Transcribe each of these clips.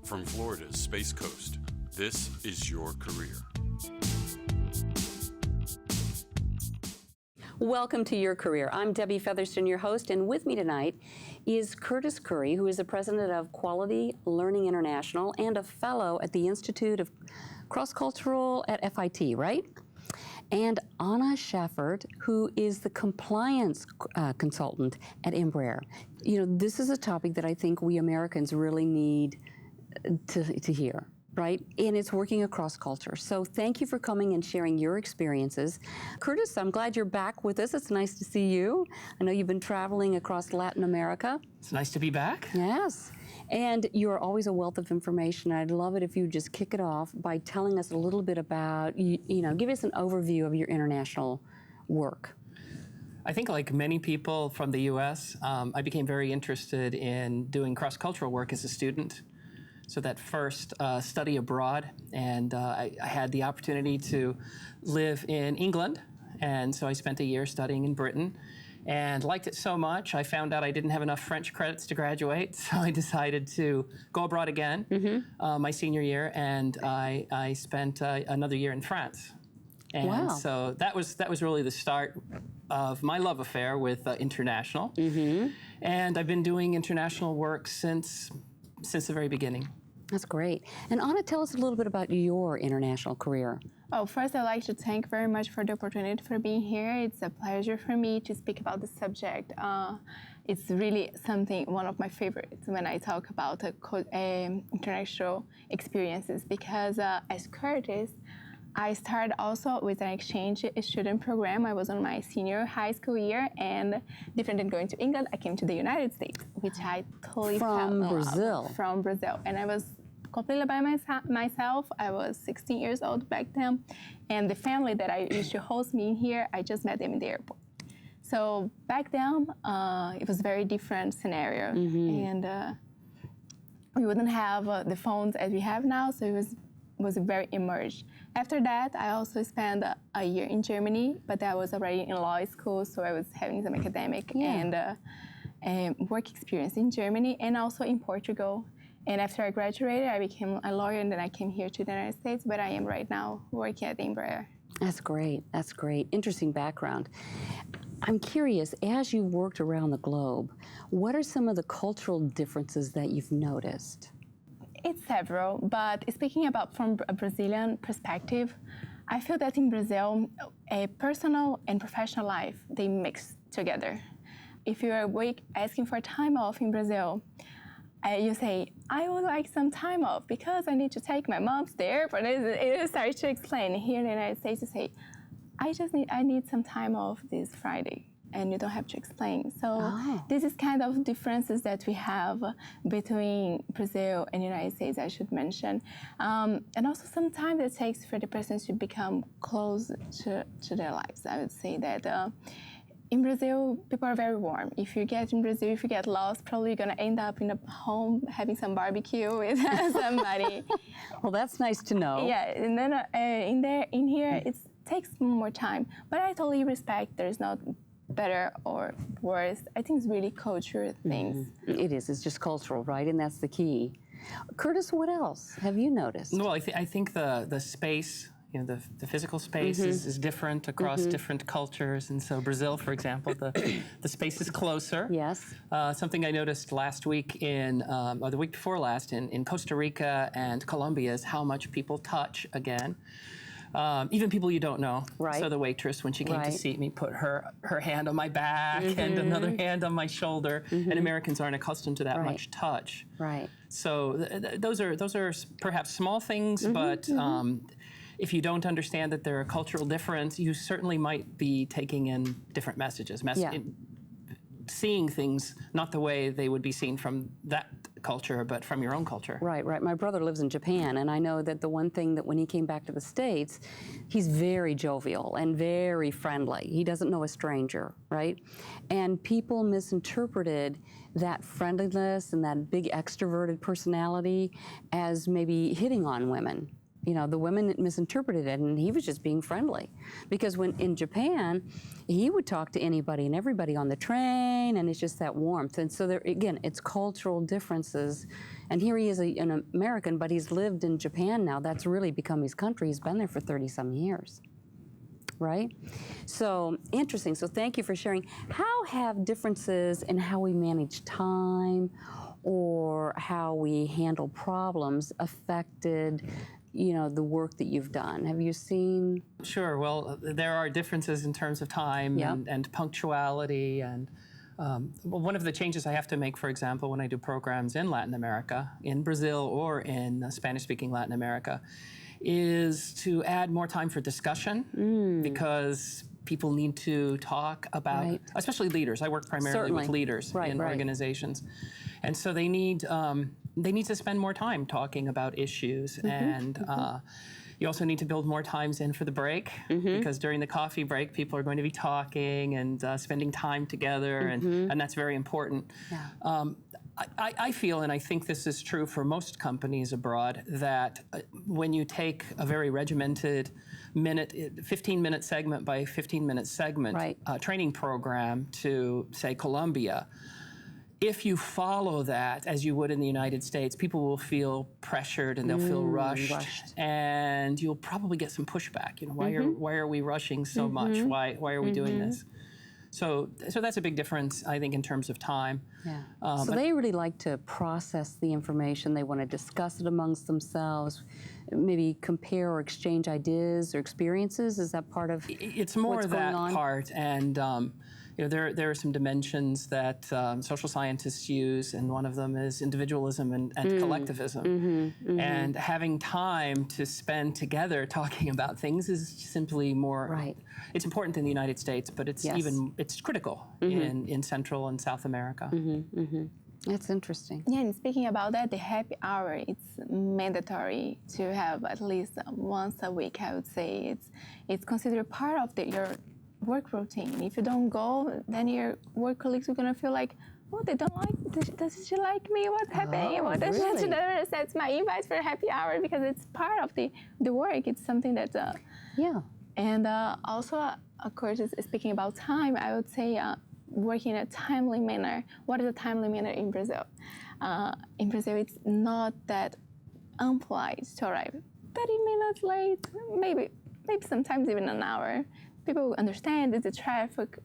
From Florida's Space Coast, this is Your Career. Welcome to Your Career. I'm Debbie Featherston, your host, and with me tonight is Curtis Curry, who is the president of Quality Learning International and a fellow at the Institute of Cross-Cultural at FIT, right? And Anna Scheffert, who is the compliance consultant at Embraer. You know, this is a topic that I think we Americans really need to hear, right? And it's working across culture. So thank you for coming and sharing your experiences. Curtis, I'm glad you're back with us. It's nice to see you. I know you've been traveling across Latin America. It's nice to be back. Yes. And you're always a wealth of information. I'd love it if you just kick it off by telling us a little bit about, give us an overview of your international work. I think like many people from the U.S., I became very interested in doing cross-cultural work as a student. So that first study abroad, and I had the opportunity to live in England, and so I spent a year studying in Britain, and liked it so much, I found out I didn't have enough French credits to graduate, so I decided to go abroad again my senior year, and I spent another year in France. And wow. So that was really the start of my love affair with international, and I've been doing international work since the very beginning. That's great. And Anna, tell us a little bit about your international career. Oh, first I'd like to thank very much for the opportunity for being here. It's a pleasure for me to speak about the subject. It's really one of my favorites when I talk about international experiences, because as Curtis, I started also with an exchange student program. I was on my senior high school year, and different than going to England, I came to the United States, which I totally From Brazil. From Brazil. And I was completely by myself. I was 16 years old back then, and the family that I used to host me in here, I just met them in the airport. So back then, it was a very different scenario, and we wouldn't have the phones as we have now, so it was very immersed. After that, I also spent a year in Germany, but I was already in law school, so I was having some academic and work experience in Germany and also in Portugal. And after I graduated, I became a lawyer, and then I came here to the United States, but I am right now working at Embraer. That's great. That's great. Interesting background. I'm curious, as you worked around the globe, what are some of the cultural differences that you've noticed? It's several, but speaking about from a Brazilian perspective, I feel that in Brazil, a personal and professional life, they mix together. If you are asking for time off in Brazil, you say, I would like some time off because I need to take my mom to the airport. It starts to explain. Here in the United States, you say, I need some time off this Friday. And you don't have to explain. So this is kind of differences that we have between Brazil and the United States, I should mention. And also some time it takes for the person to become close to their lives. I would say that in Brazil, people are very warm. If you get lost, probably you're going to end up in a home having some barbecue with somebody. Well, that's nice to know. Yeah, and then in here, it takes more time. But I totally respect there's not better or worse. I think it's really cultural things. It is. It's just cultural, right? And that's the key. Curtis, what else have you noticed? Well, I think the space, the physical space is different across different cultures. And so Brazil, for example, the space is closer. Yes. Something I noticed last week or the week before last in Costa Rica and Colombia is how much people touch again. Even people you don't know. Right. So the waitress, when she came to seat me, put her hand on my back and another hand on my shoulder. And Americans aren't accustomed to that much touch. Right. So those are perhaps small things, but if you don't understand that there are cultural difference, you certainly might be taking in different messages. Seeing things not the way they would be seen from that culture, but from your own culture. Right. My brother lives in Japan, and I know that the one thing that when he came back to the States, he's very jovial and very friendly. He doesn't know a stranger, right? And people misinterpreted that friendliness and that big extroverted personality as maybe hitting on women. the women misinterpreted it, and he was just being friendly. Because when in Japan, he would talk to anybody and everybody on the train, and it's just that warmth. And so there, again, it's cultural differences. And here he is, an American, but he's lived in Japan now. That's really become his country. He's been there for 30-some years. Right? So interesting. So thank you for sharing. How have differences in how we manage time or how we handle problems affected, the work that you've done? Have you seen? Sure. Well, there are differences in terms of time and punctuality. And one of the changes I have to make, for example, when I do programs in Latin America, in Brazil or in Spanish-speaking Latin America, is to add more time for discussion because people need to talk about, especially leaders. I work primarily with leaders in organizations, and so they need to spend more time talking about issues. And you also need to build more times in for the break because during the coffee break, people are going to be talking and spending time together, and that's very important. Yeah. I feel, and I think this is true for most companies abroad, that when you take a very regimented 15-minute segment by 15-minute segment training program to, say, Colombia, if you follow that as you would in the United States, people will feel pressured and they'll feel rushed, and you'll probably get some pushback. Why are we rushing so much? Why are we doing this? So that's a big difference, I think, in terms of time. Yeah. So they really like to process the information. They want to discuss it amongst themselves, maybe compare or exchange ideas or experiences. Is that part of it's more what's that going on? Part, and there are some dimensions that social scientists use, and one of them is individualism and collectivism. And having time to spend together talking about things is simply more. It's important in the United States, but it's it's critical in Central and South America. That's interesting. Yeah, and speaking about that, the happy hour, it's mandatory to have at least once a week, I would say. It's considered part of your work routine. If you don't go, then your work colleagues are going to feel like, oh, they don't like, does she like me? What's happening? Well, she never accepts my invite for a happy hour because it's part of the work. It's something that... And also, of course, speaking about time, I would say working in a timely manner. What is a timely manner in Brazil? In Brazil, it's not that impolite to arrive 30 minutes late, maybe sometimes even an hour. People understand that the traffic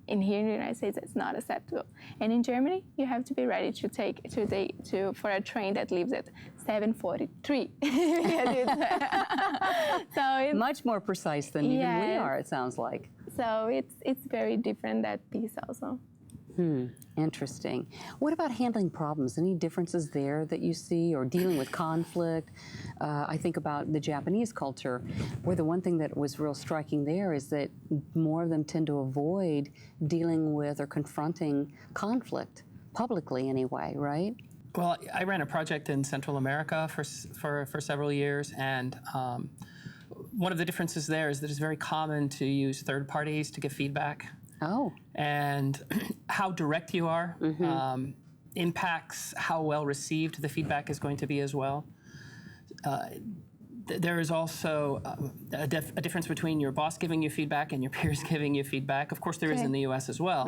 here in the United States is not acceptable. And in Germany, you have to be ready for a train that leaves at 7:43. So it's much more precise than even we are, it sounds like. So it's very different, that piece also. Interesting. What about handling problems? Any differences there that you see, or dealing with conflict? I think about the Japanese culture, where the one thing that was real striking there is that more of them tend to avoid dealing with or confronting conflict, publicly anyway, right? Well, I ran a project in Central America for several years, and one of the differences there is that it's very common to use third parties to give feedback. Oh. And how direct you are impacts how well received the feedback is going to be as well. There is also a difference between your boss giving you feedback and your peers giving you feedback. Of course, there is in the U.S. as well.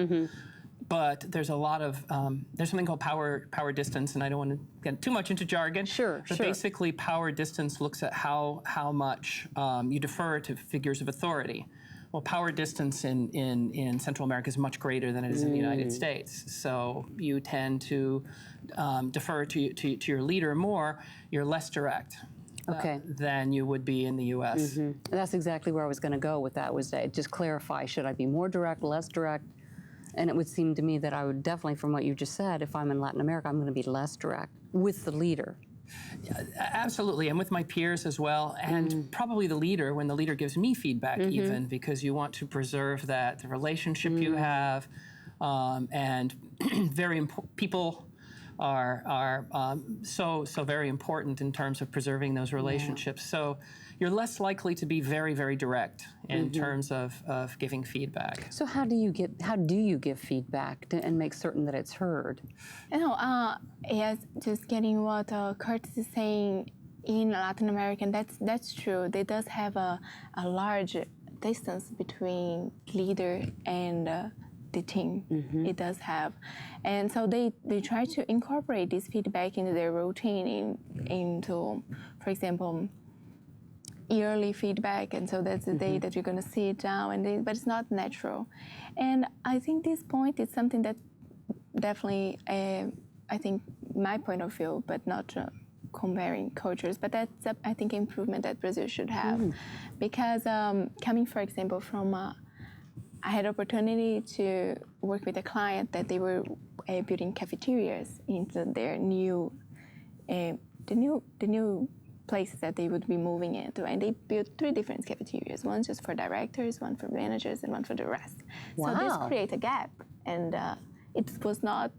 But there's a lot of, there's something called power distance, and I don't want to get too much into jargon. But basically, power distance looks at how much you defer to figures of authority. Well, power distance in Central America is much greater than it is in the United States. So you tend to defer to your leader more. You're less direct than you would be in the U.S. That's exactly where I was going to go with that, was to just clarify, should I be more direct, less direct? And it would seem to me that I would definitely, from what you just said, if I'm in Latin America, I'm going to be less direct with the leader. Yeah, absolutely, and with my peers as well, and probably the leader, when the leader gives me feedback even, because you want to preserve the relationship you have, and people are so very important in terms of preserving those relationships. So you're less likely to be very, very direct in terms of giving feedback. So how do you give feedback and make certain that it's heard? Yes, just getting what Curtis is saying. in Latin America, that's true. There does have a large distance between leader and the team. It does have, and so they try to incorporate this feedback into their routine, into, for example, yearly feedback, and so that's the day that you're going to sit down, but it's not natural. And I think this point is something that definitely, I think, my point of view, but not comparing cultures, but that's, I think, improvement that Brazil should have. Because coming, for example, from, I had opportunity to work with a client that they were building cafeterias into their new, the new places that they would be moving into, and they built 3 different cafeterias, one just for directors, one for managers, and one for the rest. Wow. So this created a gap, and it was not,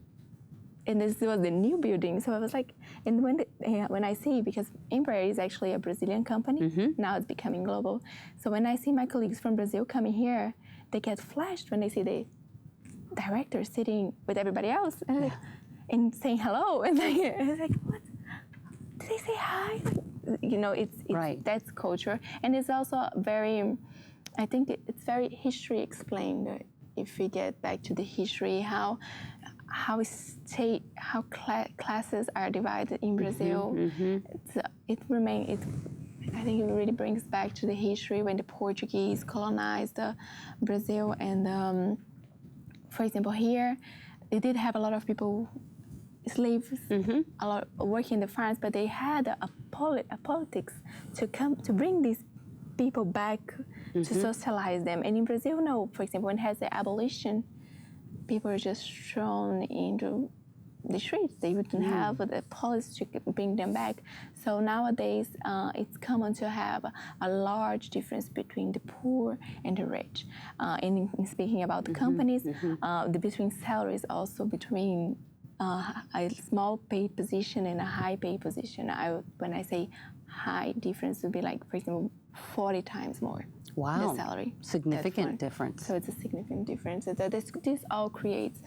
and this was the new building, so I was like, and when I see, because Embraer is actually a Brazilian company, now it's becoming global, so when I see my colleagues from Brazil coming here, they get flashed when they see the director sitting with everybody else, and, like, and saying hello, and it's like, what? Did they say hi? You know, it's right. That's culture, and it's also very, I think it's very history explained. If we get back to the history, how classes are divided in Brazil, I think it really brings back to the history when the Portuguese colonized Brazil, and for example, here they did have a lot of people, slaves, a lot working in the farms, but they had a politics to bring these people back to socialize them. And in Brazil, no, for example, when it has the abolition, people are just thrown into the streets. They wouldn't have the policy to bring them back. So nowadays, it's common to have a large difference between the poor and the rich. And in speaking about the companies, between salaries also between a small paid position and a high paid position. When I say high difference, would be like, for example, 40 times more. Wow. The salary. Significant difference. So it's a significant difference. So this all creates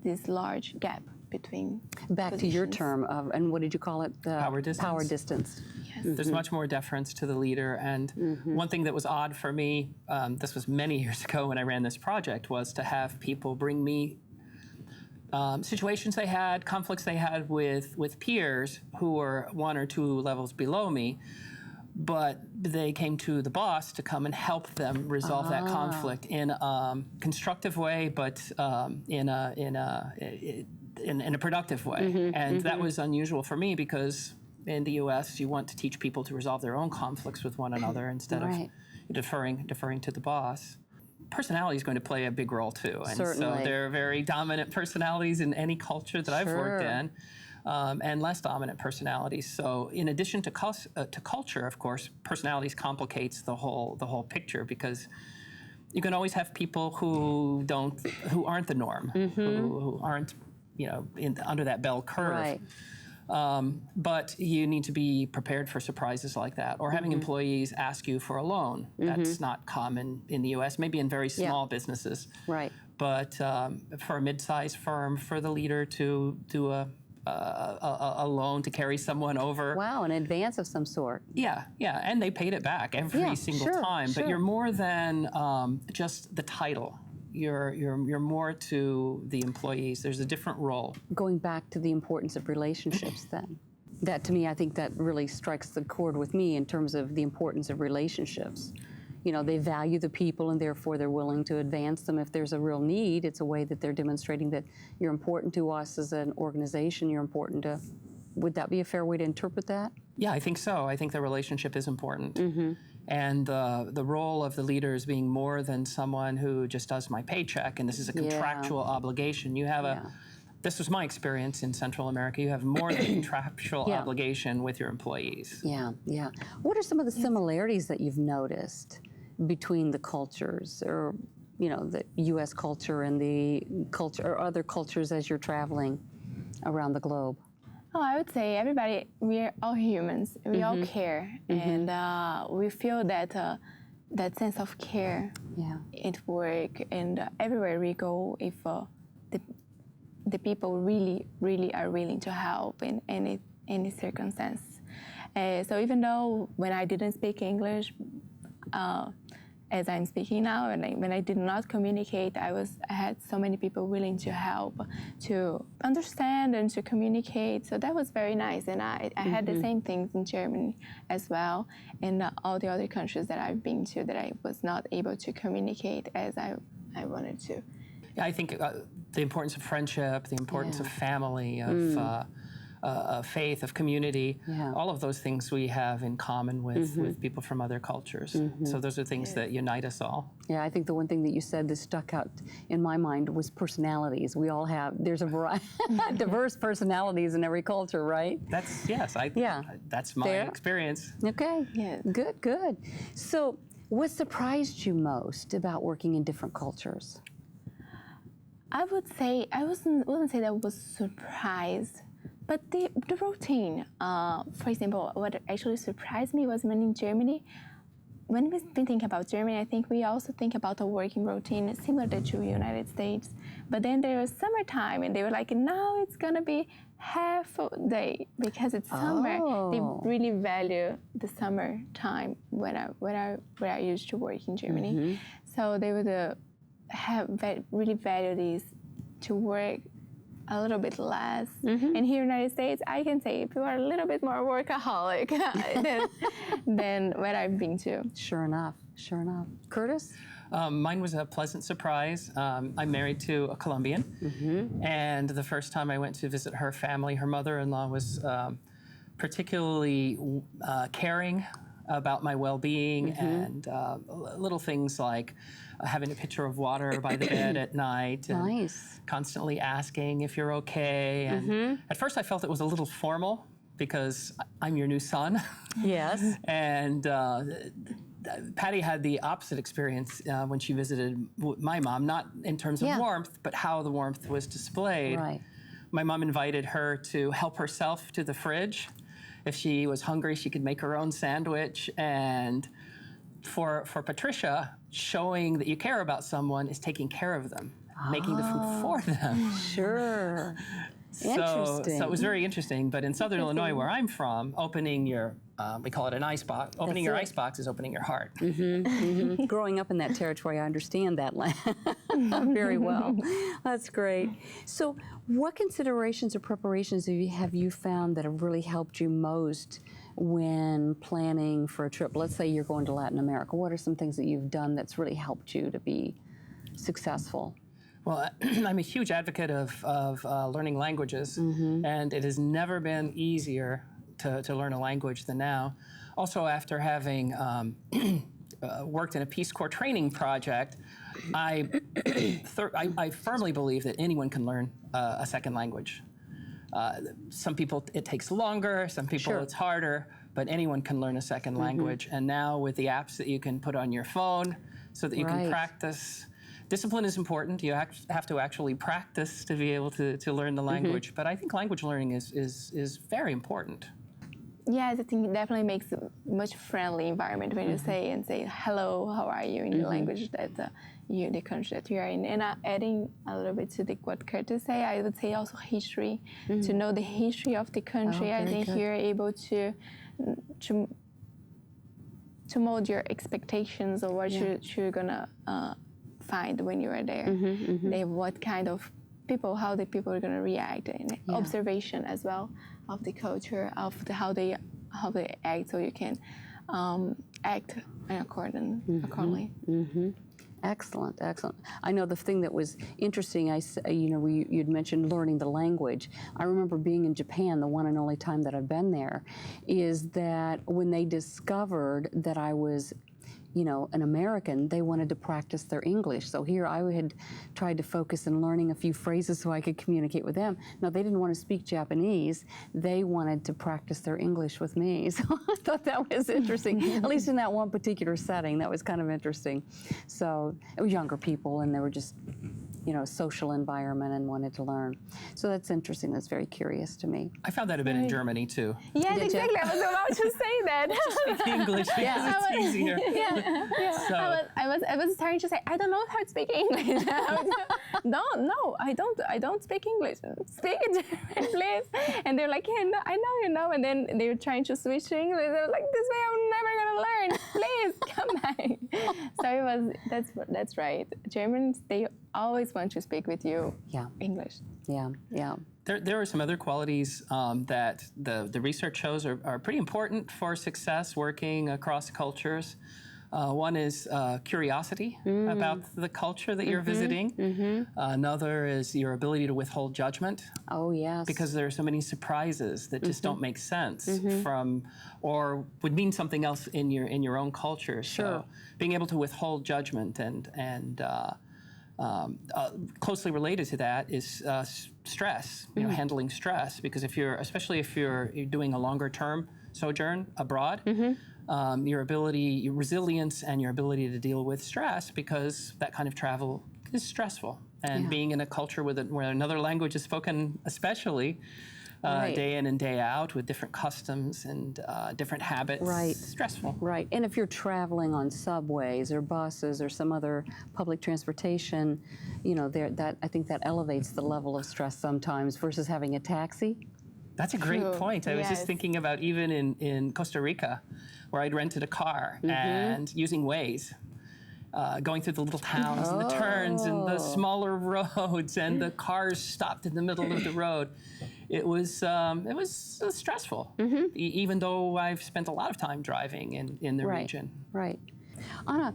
this large gap between Back positions. to your term of, and what did you call it? Power distance. Power distance. Yes. There's much more deference to the leader, and one thing that was odd for me, this was many years ago when I ran this project, was to have people bring me situations they had, conflicts they had with peers who were 1 or 2 levels below me, but they came to the boss to come and help them resolve that conflict in a constructive way, but in a productive way. And that was unusual for me, because in the U.S. you want to teach people to resolve their own conflicts with one another instead of deferring to the boss. Personality is going to play a big role too, and Certainly. so there are very dominant personalities in any culture that I've worked in, and less dominant personalities. So, in addition to culture, of course, personalities complicates the whole picture, because you can always have people who aren't the norm, who aren't, under that bell curve. Right. But you need to be prepared for surprises like that, or having employees ask you for a loan. That's not common in the U.S., maybe in very small businesses. Right. But for a mid-sized firm, for the leader to do a loan to carry someone over. Wow, an advance of some sort. Yeah, and they paid it back every single time. But you're more than just the title. You're more to the employees. There's a different role. Going back to the importance of relationships then. That, to me, I think that really strikes the chord with me in terms of the importance of relationships. They value the people, and therefore they're willing to advance them if there's a real need. It's a way that they're demonstrating that you're important to us as an organization. You're important to, would that be a fair way to interpret that? Yeah, I think so. I think the relationship is important. And the role of the leader is being more than someone who just does my paycheck, and this is a contractual obligation. You have this was my experience in Central America, you have more than a contractual obligation with your employees. Yeah. What are some of the similarities that you've noticed between the cultures, or the U.S. culture and the culture, or other cultures as you're traveling around the globe? Oh, I would say everybody, we're all humans. We all care, and we feel that sense of care at work, and everywhere we go, if the people really are willing to help in any circumstance. So even though when I didn't speak English, as I'm speaking now, and when I did not communicate, I had so many people willing to help, to understand and to communicate. So that was very nice. And I had the same things in Germany as well, and all the other countries that I've been to that I was not able to communicate as I wanted to. Yeah, I think the importance of friendship, the importance of family, of faith, of community, all of those things we have in common with people from other cultures. So those are things that unite us all. Yeah, I think the one thing that you said that stuck out in my mind was personalities. We all have, there's a variety, diverse personalities in every culture, right? That's my Fair. experience. Okay, Yes. good. So what surprised you most about working in different cultures? I would say, I wouldn't say that I was surprised, but the routine. For example, what actually surprised me was when in Germany, when we think about Germany, I think we also think about a working routine similar to the United States. But then there was summertime, and they were like, now it's gonna be half a day because it's summer. They really value the summer time where I used to work in Germany. So they would really value these to work a little bit less. And here in the United States, I can say people are a little bit more workaholic than what I've been to. Sure enough. Curtis? Mine was a pleasant surprise. I'm married to a Colombian, and the first time I went to visit her family, her mother-in-law was particularly caring about my well-being and little things like having a pitcher of water by the bed at night, and constantly asking if you're okay. And at first I felt it was a little formal because I'm your new son. Yes. And Patty had the opposite experience when she visited my mom, not in terms of warmth, but how the warmth was displayed. Right. My mom invited her to help herself to the fridge. If she was hungry, she could make her own sandwich. And for Patricia, showing that you care about someone is taking care of them, making the food for them. Sure. So it was very interesting. But in Southern Illinois, where I'm from, opening your, we call it an ice box, opening your ice box is opening your heart. Growing up in that territory, I understand that very well. That's great. So what considerations or preparations have you found that have really helped you most when planning for a trip? Let's say you're going to Latin America. What are some things that you've done that's really helped you to be successful? Well, I'm a huge advocate of learning languages, and it has never been easier to learn a language than now. Also, after having worked in a Peace Corps training project, I firmly believe that anyone can learn a second language. Some people it takes longer, some people it's harder, but anyone can learn a second language. And now with the apps that you can put on your phone so that you can practice. Discipline is important. You have to actually practice to be able to learn the language. But I think language learning is very important. Yes, I think it definitely makes a much friendly environment when you say hello, how are you in the language that the country that you are in. And adding a little bit to what Curtis said, I would say also history, to know the history of the country. I think you're able to mold your expectations of what you're gonna find when you are there. What kind of people, how the people are gonna react, and observation as well of the culture, of how they act, so you can act accordingly. Excellent. I know the thing that was interesting, you'd mentioned learning the language. I remember being in Japan, the one and only time that I've been there, is that when they discovered that I was an American, they wanted to practice their English. So here I had tried to focus on learning a few phrases so I could communicate with them. Now, they didn't want to speak Japanese. They wanted to practice their English with me. So I thought that was interesting, at least in that one particular setting. That was kind of interesting. So it was younger people, and they were just social environment and wanted to learn. So that's interesting. That's very curious to me. I found that a bit in Germany too. Yes, exactly. I was about to say that. Speak English because it's easier. Yeah. So, I was starting to say, I don't know how to speak English. No, I don't speak English. Speak German, please. And they're like, yeah, no, I know you know. And then they were trying to switch to English. They were like, this way I'm never gonna learn. Please come back. So that's right. Germans, they always want to speak with you English. Yeah. there are some other qualities that the research shows are pretty important for success working across cultures. One is curiosity about the culture that you're visiting. Another is your ability to withhold judgment. Oh, yes. Because there are so many surprises that just don't make sense from, or would mean something else in your own culture. Sure. So being able to withhold judgment and closely related to that is stress. Handling stress, because especially if you're doing a longer term sojourn abroad. Your resilience and your ability to deal with stress, because that kind of travel is stressful. And being in a culture where another language is spoken, especially day in and day out, with different customs and different habits, stressful. Right, and if you're traveling on subways or buses or some other public transportation, I think that elevates the level of stress sometimes versus having a taxi. That's a great point. I was just thinking about even in Costa Rica, where I'd rented a car and using Waze, going through the little towns and the turns and the smaller roads, and the cars stopped in the middle of the road. It was stressful, even though I've spent a lot of time driving in the region. Right. Anna,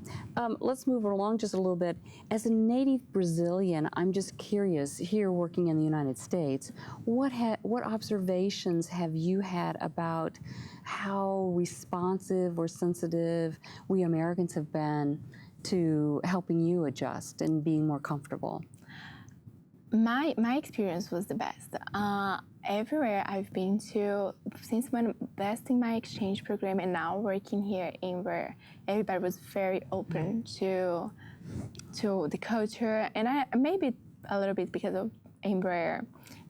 let's move along just a little bit. As a native Brazilian, I'm just curious, here working in the United States, what observations have you had about how responsive or sensitive we Americans have been to helping you adjust and being more comfortable? My experience was the best. Everywhere I've been to, since when investing my exchange program and now working here in Embraer, everybody was very open to the culture, and maybe a little bit because of Embraer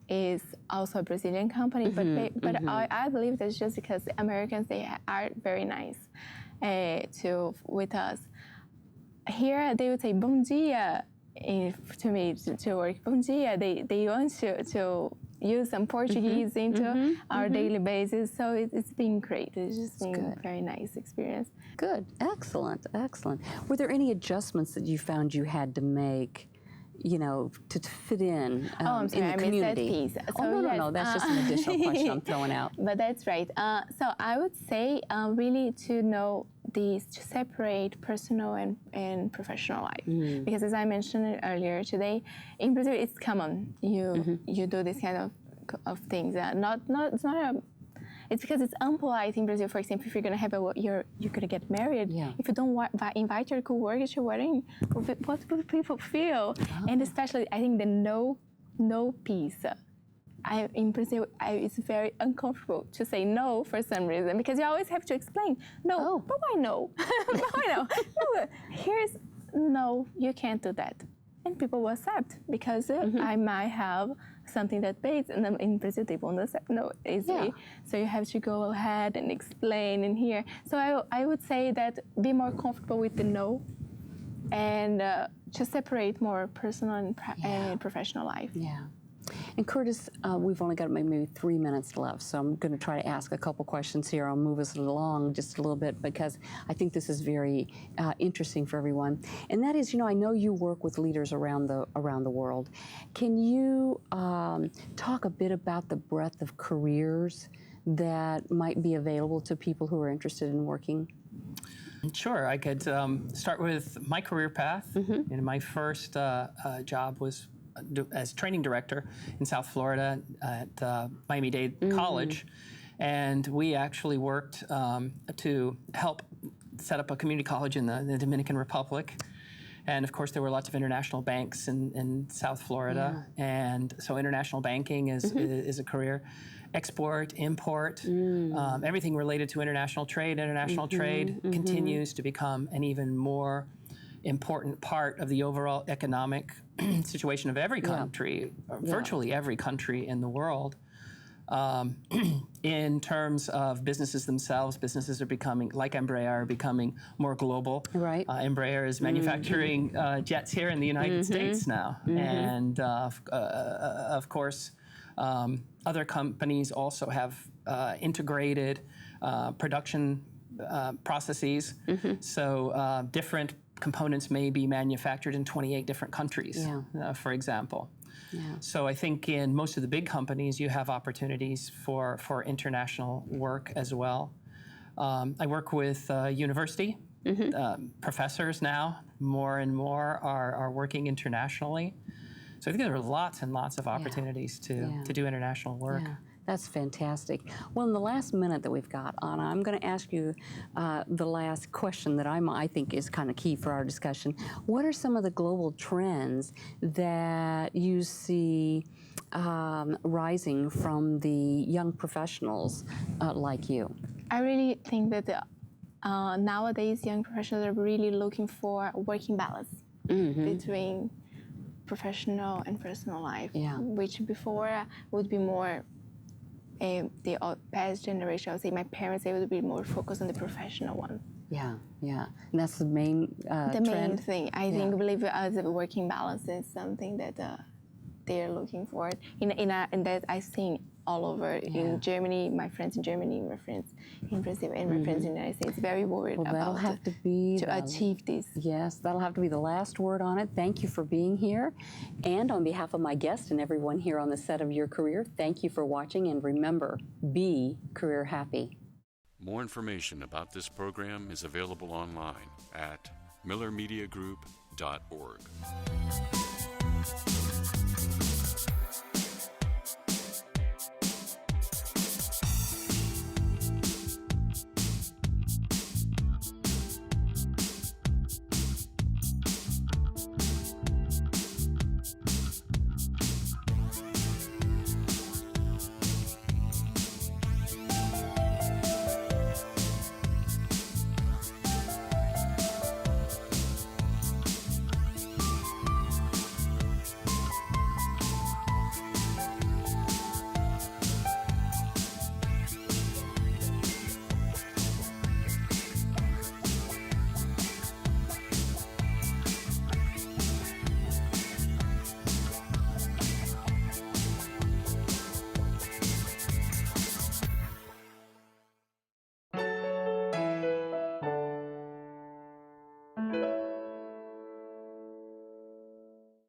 is also a Brazilian company, but I believe that's just because the Americans, they are very nice with us. Here they would say bom dia to me to work. Bom dia. They want to use some Portuguese into our daily basis. So it's been great. It's just been a very nice experience. Good. Excellent. Were there any adjustments that you found you had to make, to fit in I'm sorry, in the community? I missed that piece. So no. That's just an additional question I'm throwing out. But that's right. So I would say really to know to separate personal and professional life, because as I mentioned earlier today, in Brazil it's common you do this kind of things. It's because it's unpolite in Brazil. For example, if you're gonna have you're gonna get married, if you don't invite your coworkers to your wedding, what will people feel? And especially, I think the no piece. In Brazil, it's very uncomfortable to say no for some reason, because you always have to explain. No, but why no? But why no? No, you can't do that. And people will accept, because I might have something that pays, and in Brazil they won't accept no easily. So you have to go ahead and explain and hear. So I would say that be more comfortable with the no, and just separate more personal and professional life. Yeah. And Curtis, we've only got maybe 3 minutes left, so I'm going to try to ask a couple questions here. I'll move us along just a little bit, because I think this is very interesting for everyone. And that is, I know you work with leaders around the world. Can you talk a bit about the breadth of careers that might be available to people who are interested in working? Sure, I could start with my career path. And my first job was as training director in South Florida at Miami-Dade College, and we actually worked to help set up a community college in the Dominican Republic. And of course, there were lots of international banks in South Florida, and so international banking is a career. Export, import, everything related to international trade. International trade continues to become an even more important part of the overall economic situation of every country, virtually every country in the world. In terms of businesses themselves, businesses are becoming, like Embraer, are becoming more global. Right. Embraer is manufacturing jets here in the United States now. And of course, other companies also have integrated production processes. So different components may be manufactured in 28 different countries, for example. So I think in most of the big companies, you have opportunities for international work as well. I work with university professors now. More and more are working internationally. So I think there are lots and lots of opportunities to do international work. Yeah. That's fantastic. Well, in the last minute that we've got, Anna, I'm going to ask you the last question that I think is kind of key for our discussion. What are some of the global trends that you see rising from the young professionals like you? I really think that nowadays young professionals are really looking for working balance between professional and personal life, which before would be more the past generation. I would say my parents, they would be more focused on the professional one. Yeah. And that's the main the trend? main thing. I believe as a working balance is something that they're looking for. And that I see all over in Germany, my friends in Germany, my friends in Brazil, and my friends in the United States, very worried That'll about have to be achieve this. Yes, that'll have to be the last word on it. Thank you for being here. And on behalf of my guest and everyone here on the set of Your Career, thank you for watching. And remember, be career happy. More information about this program is available online at millermediagroup.org.